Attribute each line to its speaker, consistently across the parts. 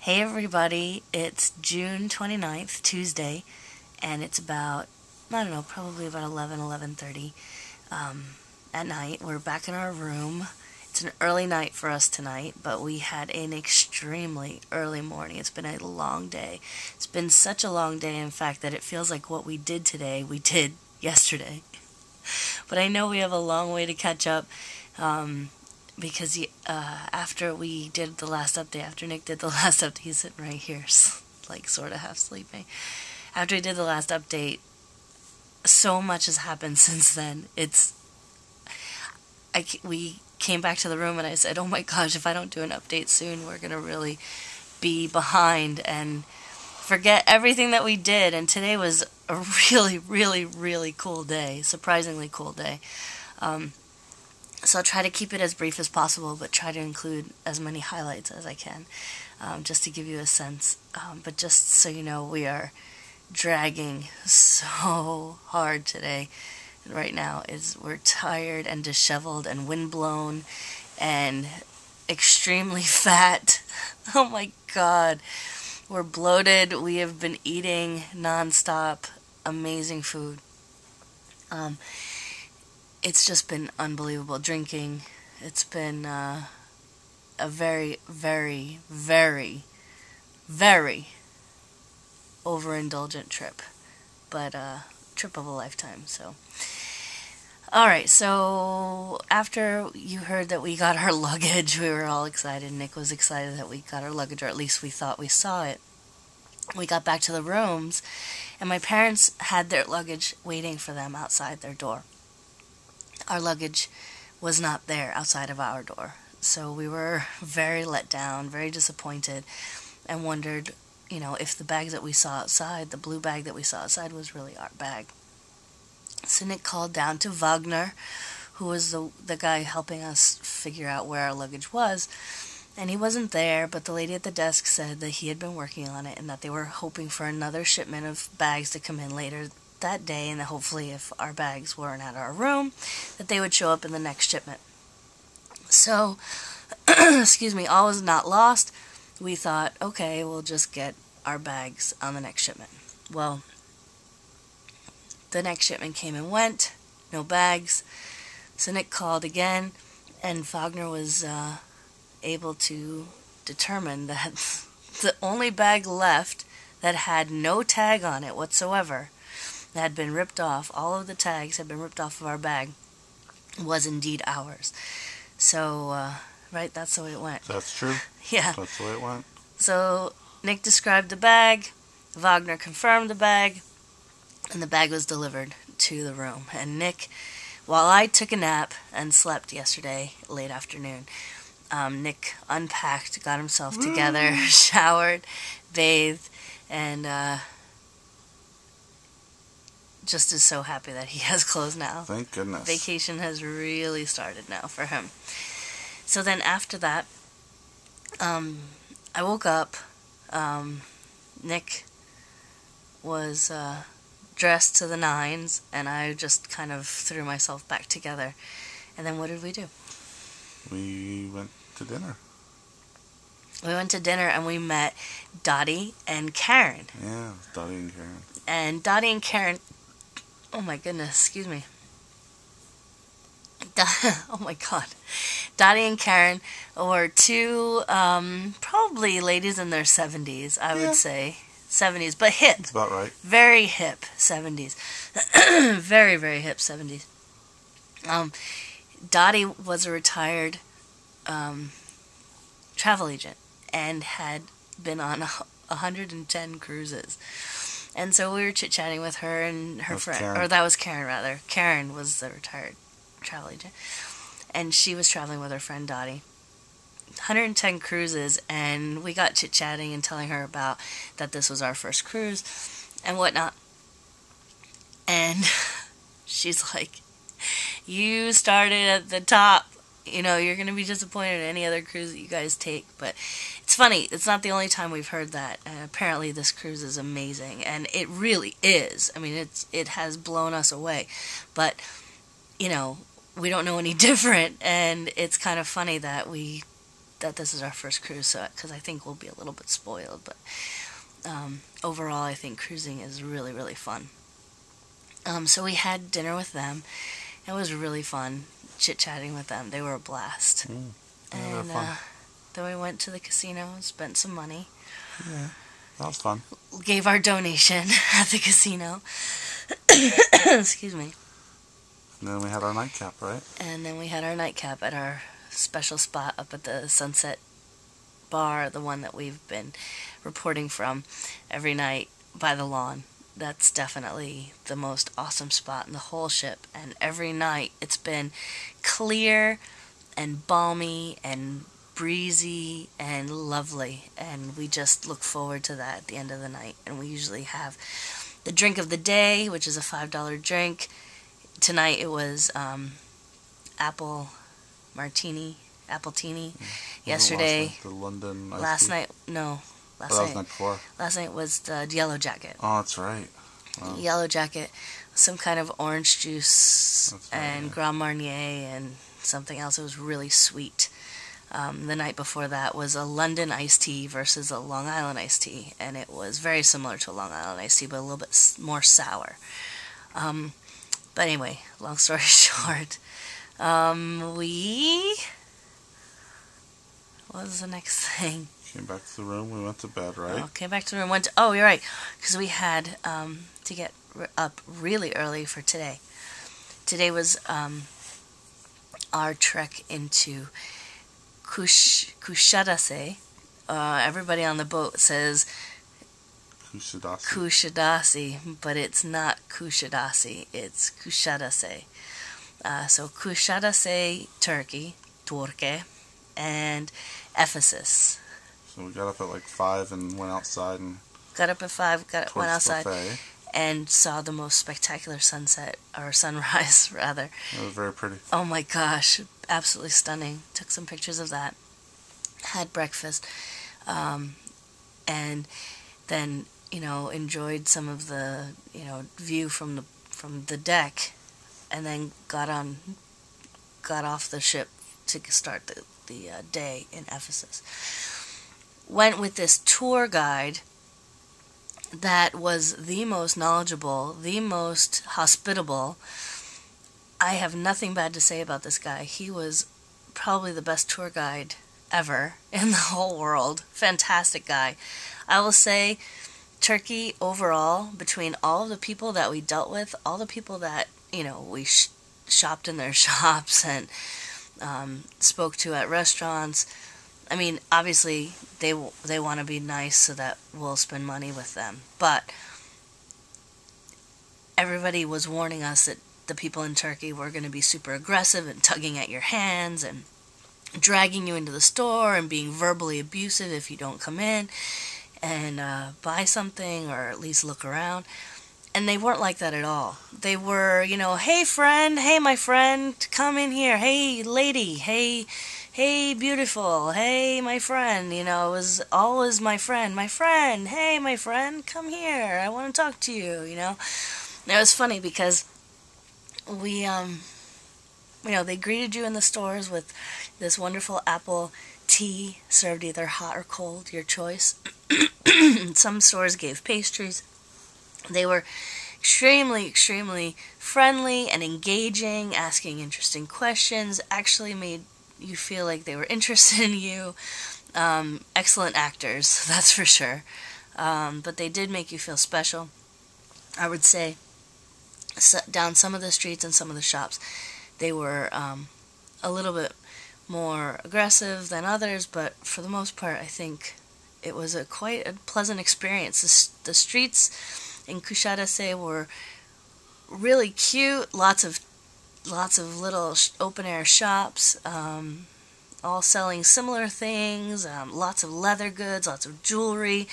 Speaker 1: Hey everybody, it's June 29th, Tuesday, and it's about, I don't know, probably about 11:30 at night. We're back in our room. It's an early night for us tonight, but we had an extremely early morning. It's been a long day. It's been such a long day, in fact, that it feels like what we did today, we did yesterday. But I know we have a long way to catch up. Because after we did the last update, after Nick did the last update, he's sitting right here, like sort of half sleeping. After we did the last update, so much has happened since then. We came back to the room and I said, oh my gosh, if I don't do an update soon, we're going to really be behind and forget everything that we did. And today was a really, really, really cool day, surprisingly cool day. So I'll try to keep it as brief as possible, but try to include as many highlights as I can, just to give you a sense. But just so you know, we are dragging so hard today. And right now, we're tired and disheveled and windblown and extremely fat. Oh my God. We're bloated. We have been eating nonstop amazing food. It's just been unbelievable drinking. It's been a very, very, very, very overindulgent trip, but a trip of a lifetime. So, all right. So after you heard that we got our luggage, we were all excited. Nick was excited that we got our luggage, or at least we thought we saw it. We got back to the rooms, and my parents had their luggage waiting for them outside their door. Our luggage was not there outside of our door. So we were very let down, very disappointed, and wondered, if the bags that we saw outside, the blue bag that we saw outside, was really our bag. So Nick called down to Wagner, who was the guy helping us figure out where our luggage was, and he wasn't there, but the lady at the desk said that he had been working on it and that they were hoping for another shipment of bags to come in later that day, and that hopefully if our bags weren't at our room, that they would show up in the next shipment. So, excuse me, all was not lost. We thought, okay, we'll just get our bags on the next shipment. Well, the next shipment came and went, no bags. So Nick called again, and Wagner was able to determine that the only bag left that had no tag on it whatsoever, that had been ripped off, all of the tags had been ripped off of our bag, was indeed ours. So, right, that's the way it went.
Speaker 2: That's true.
Speaker 1: Yeah.
Speaker 2: That's the way it went.
Speaker 1: So, Nick described the bag, Wagner confirmed the bag, and the bag was delivered to the room. And Nick, while I took a nap and slept yesterday, late afternoon, Nick unpacked, got himself together, showered, bathed, and just is so happy that he has clothes now.
Speaker 2: Thank goodness.
Speaker 1: Vacation has really started now for him. So then after that, I woke up. Nick was dressed to the nines, and I just kind of threw myself back together. And then what did we do?
Speaker 2: We went to dinner.
Speaker 1: We went to dinner and we met Dottie and Karen.
Speaker 2: Yeah, Dottie and Karen.
Speaker 1: And Dottie and Karen... Oh my goodness, excuse me. Oh my God. Dottie and Karen were two, probably ladies in their 70s, I would say. 70s, but hip.
Speaker 2: That's about right.
Speaker 1: Very hip 70s. Very, very hip 70s. Dottie was a retired travel agent and had been on 110 cruises. And so we were chit-chatting with her and her friend.
Speaker 2: Karen.
Speaker 1: Or that was Karen, rather. Karen was the retired travel agent. And she was traveling with her friend Dottie. 110 cruises, and we got chit-chatting and telling her about that this was our first cruise and whatnot. And she's like, you started at the top. You're going to be disappointed in any other cruise that you guys take. But it's funny. It's not the only time we've heard that. And apparently this cruise is amazing. And it really is. I mean, it has blown us away. But, we don't know any different. And it's kind of funny that we that this is our first cruise, so because I think we'll be a little bit spoiled, but overall, I think cruising is really, really fun. So we had dinner with them. It was really fun chit-chatting with them. They were a blast.
Speaker 2: Yeah, they were
Speaker 1: And
Speaker 2: fun.
Speaker 1: then we went to the casino and spent some money.
Speaker 2: Yeah, that was fun.
Speaker 1: Gave our donation at the casino. Excuse me.
Speaker 2: And then we had our nightcap, right?
Speaker 1: And then we had our nightcap at our special spot up at the Sunset Bar, the one that we've been reporting from every night by the lawn. That's definitely the most awesome spot in the whole ship. And every night it's been clear and balmy and breezy and lovely. And we just look forward to that at the end of the night. And we usually have the drink of the day, which is a $5 drink. Tonight it was apple martini, appletini. Yesterday,
Speaker 2: the London iced
Speaker 1: last
Speaker 2: tea?
Speaker 1: night, no,
Speaker 2: That was night before.
Speaker 1: last night was the Yellow Jacket.
Speaker 2: Oh, that's right. Wow.
Speaker 1: Yellow Jacket, some kind of orange juice
Speaker 2: That's right,
Speaker 1: and
Speaker 2: yeah.
Speaker 1: Grand Marnier and something else. It was really sweet. The night before that was a London iced tea versus a Long Island iced tea, and it was very similar to a Long Island iced tea, but a little bit more sour. But anyway, long story short, what was the next thing?
Speaker 2: Came back to the room. We went to bed, right?
Speaker 1: Oh, came back to the room. Oh, you're right, because we had to get up really early for today. Today was our trek into Kusadasi. Everybody on the boat says Kusadasi, but it's not Kusadasi. It's Kusadasi. So Kusadasi, Turkiye, and Ephesus.
Speaker 2: So we got up at like 5 and went outside and
Speaker 1: Got up at 5, went outside,
Speaker 2: buffet.
Speaker 1: and saw the most spectacular sunset, or sunrise, rather.
Speaker 2: It was very pretty.
Speaker 1: Oh my gosh, absolutely stunning. Took some pictures of that. Had breakfast, and then enjoyed some of the view from the deck, and then got off the ship to start the day in Ephesus. Went with this tour guide that was the most knowledgeable, the most hospitable. I have nothing bad to say about this guy. He was probably the best tour guide ever in the whole world. Fantastic guy. I will say Turkey overall, between all of the people that we dealt with, all the people that we shopped in their shops and spoke to at restaurants, I mean, obviously they want to be nice so that we'll spend money with them, but everybody was warning us that the people in Turkey were going to be super aggressive and tugging at your hands and dragging you into the store and being verbally abusive if you don't come in and buy something or at least look around. And they weren't like that at all. They were, hey friend, hey my friend, come in here. Hey lady, hey beautiful, hey my friend. It was always my friend, hey my friend, come here. I want to talk to you. And it was funny because we, they greeted you in the stores with this wonderful apple tea served either hot or cold, your choice. Some stores gave pastries. They were extremely, extremely friendly and engaging, asking interesting questions, actually made you feel like they were interested in you. Excellent actors, that's for sure. But they did make you feel special. I would say down some of the streets and some of the shops, they were a little bit more aggressive than others, but for the most part, I think it was quite a pleasant experience. The streets in Kusadasi were really cute. Lots of little open air shops, all selling similar things. Lots of leather goods, lots of jewelry,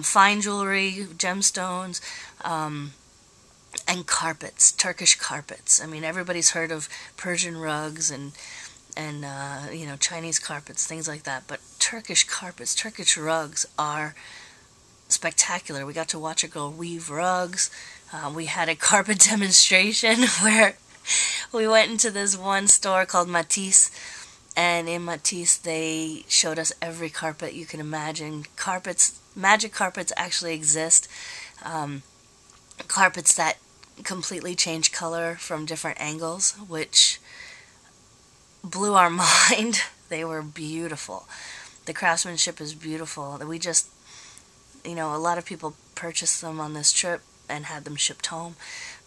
Speaker 1: fine jewelry, gemstones, and carpets, Turkish carpets. I mean, everybody's heard of Persian rugs and Chinese carpets, things like that. But Turkish carpets, Turkish rugs are spectacular. We got to watch a girl weave rugs. We had a carpet demonstration where we went into this one store called Matisse, And in Matisse, they showed us every carpet you can imagine. Magic carpets actually exist. Carpets that completely change color from different angles, which blew our mind. They were beautiful. The craftsmanship is beautiful. We just, a lot of people purchased them on this trip and had them shipped home,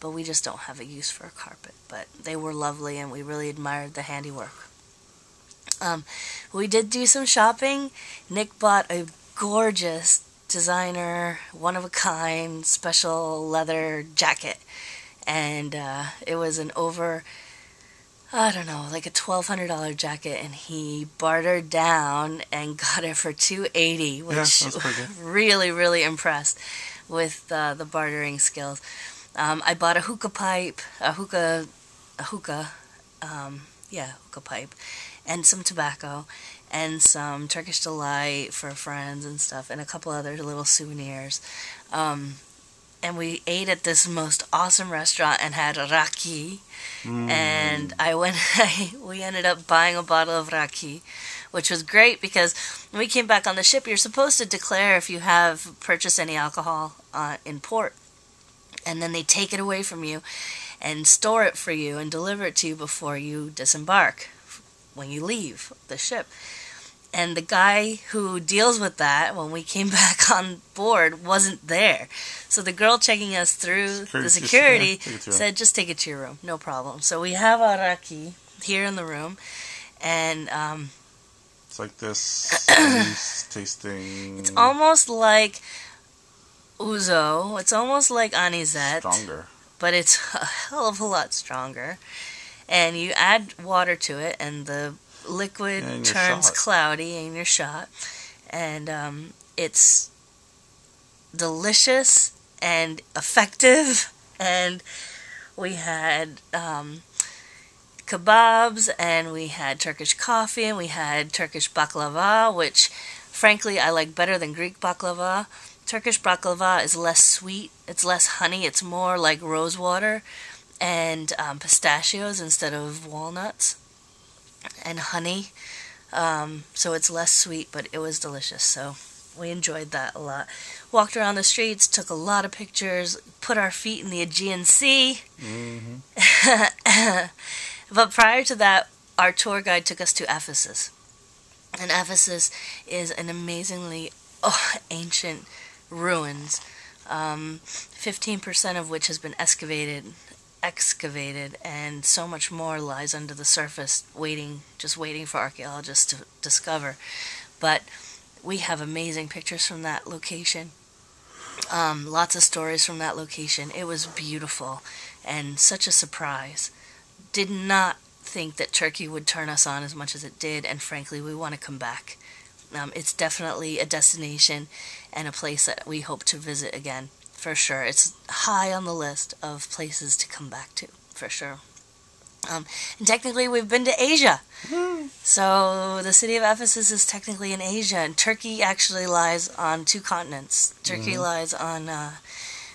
Speaker 1: but we just don't have a use for a carpet. But they were lovely, and we really admired the handiwork. We did do some shopping. Nick bought a gorgeous designer, one-of-a-kind, special leather jacket. And it was like a $1,200 jacket, and he bartered down and got it for $280, which
Speaker 2: that's pretty good.
Speaker 1: Really, really impressed with the bartering skills. I bought a hookah pipe, hookah pipe, and some tobacco, and some Turkish delight for friends and stuff, and a couple other little souvenirs. And we ate at this most awesome restaurant and had raki. And we ended up buying a bottle of raki, which was great because when we came back on the ship, you're supposed to declare if you have purchased any alcohol in port. And then they take it away from you and store it for you and deliver it to you before you disembark, when you leave the ship. And the guy who deals with that, when we came back on board, wasn't there. So the girl checking us through the security said, just take it to your room, no problem. So we have our raki here in the room, and
Speaker 2: it's like this nice tasting.
Speaker 1: It's almost like ouzo. It's almost like anisette.
Speaker 2: Stronger.
Speaker 1: But it's a hell of a lot stronger. And you add water to it, and the liquid turns cloudy in your shot. And it's delicious and effective. And we had kebabs, and we had Turkish coffee, and we had Turkish baklava, which frankly I like better than Greek baklava. Turkish baklava is less sweet, it's less honey, it's more like rose water and pistachios instead of walnuts and honey. So it's less sweet, but it was delicious. So we enjoyed that a lot. Walked around the streets, took a lot of pictures, put our feet in the Aegean Sea. Mm-hmm. But prior to that, our tour guide took us to Ephesus. And Ephesus is an amazingly ancient ruins, 15% of which has been excavated, and so much more lies under the surface, just waiting for archaeologists to discover. But we have amazing pictures from that location, lots of stories from that location. It was beautiful and such a surprise. Did not think that Turkey would turn us on as much as it did, and frankly, we want to come back. It's definitely a destination and a place that we hope to visit again, for sure. It's high on the list of places to come back to, for sure. And technically, we've been to Asia. So the city of Ephesus is technically in Asia, and Turkey actually lies on two continents. Turkey lies on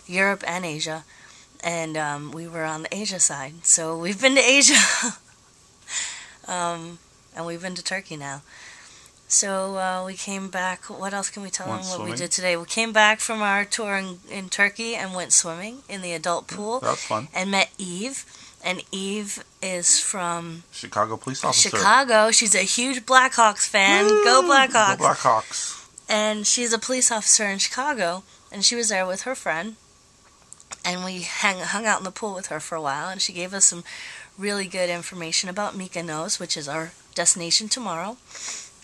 Speaker 1: Europe and Asia, and we were on the Asia side. So we've been to Asia, and we've been to Turkey now. So we came back. What else can we tell them what we did today? We came back from our tour in Turkey and went swimming in the adult pool.
Speaker 2: That was fun.
Speaker 1: And met Eve. And Eve is from
Speaker 2: Chicago police officer.
Speaker 1: Chicago. She's a huge Blackhawks fan. Woo! Go Blackhawks.
Speaker 2: Go Blackhawks.
Speaker 1: And she's a police officer in Chicago. And she was there with her friend. And we hung out in the pool with her for a while. And she gave us some really good information about Mykonos, which is our destination tomorrow.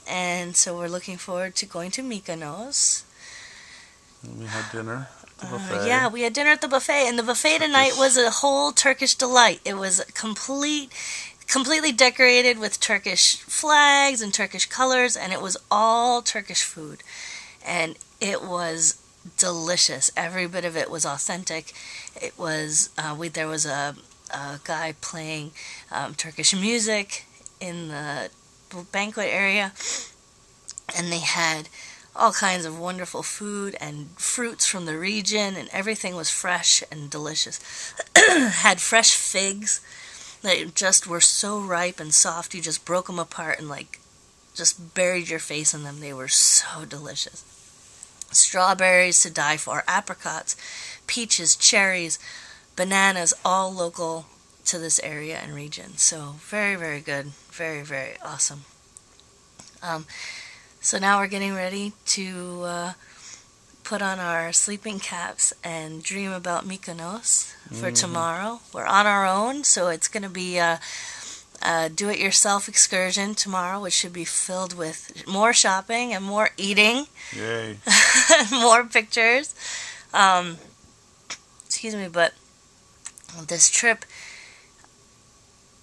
Speaker 1: And so we're looking forward to going to Mykonos.
Speaker 2: And we had dinner at the buffet.
Speaker 1: Yeah, we had dinner at the buffet. And the buffet tonight was a whole Turkish delight. It was completely decorated with Turkish flags and Turkish colors. And it was all Turkish food. And it was delicious. Every bit of it was authentic. It was there was a guy playing Turkish music in the banquet area, and they had all kinds of wonderful food and fruits from the region, and everything was fresh and delicious. Had fresh figs. They just were so ripe and soft. You just broke them apart and like just buried your face in them. They were so delicious. Strawberries to die for, apricots, peaches, cherries, bananas, all local to this area and region. So very, very good. Very, very awesome. So now we're getting ready to put on our sleeping caps and dream about Mykonos for tomorrow. We're on our own, so it's going to be a do-it-yourself excursion tomorrow, which should be filled with more shopping and more eating.
Speaker 2: Yay.
Speaker 1: More pictures. Excuse me, but this trip,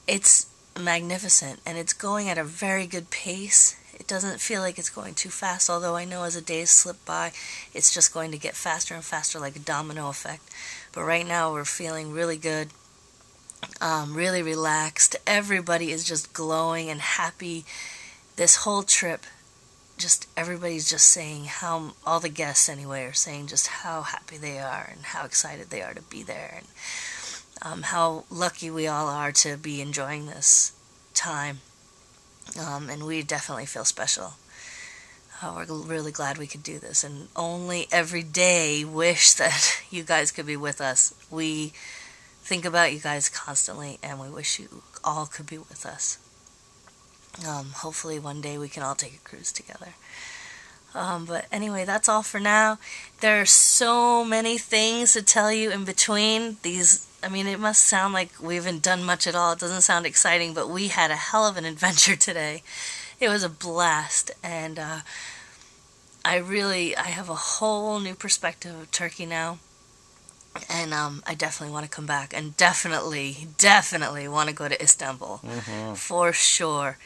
Speaker 1: it's magnificent, and it's going at a very good pace. It doesn't feel like it's going too fast, although I know as the days slip by, it's just going to get faster and faster like a domino effect. But right now we're feeling really good, really relaxed. Everybody is just glowing and happy. This whole trip, just everybody's just saying how, all the guests anyway, are saying just how happy they are and how excited they are to be there, and how lucky we all are to be enjoying this time. And we definitely feel special. We're really glad we could do this, and only every day wish that you guys could be with us. We think about you guys constantly, and we wish you all could be with us. Hopefully one day we can all take a cruise together. But anyway, that's all for now. There are so many things to tell you in between these. I mean, it must sound like we haven't done much at all. It doesn't sound exciting, but we had a hell of an adventure today. It was a blast, and I have a whole new perspective of Turkey now, and I definitely want to come back, and definitely want to go to Istanbul, for sure.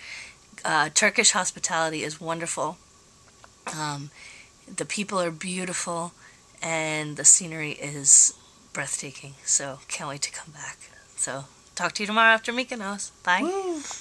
Speaker 1: Turkish hospitality is wonderful. The people are beautiful, and the scenery is breathtaking, so can't wait to come back. So talk to you tomorrow after Mykonos. Bye.
Speaker 2: Woo!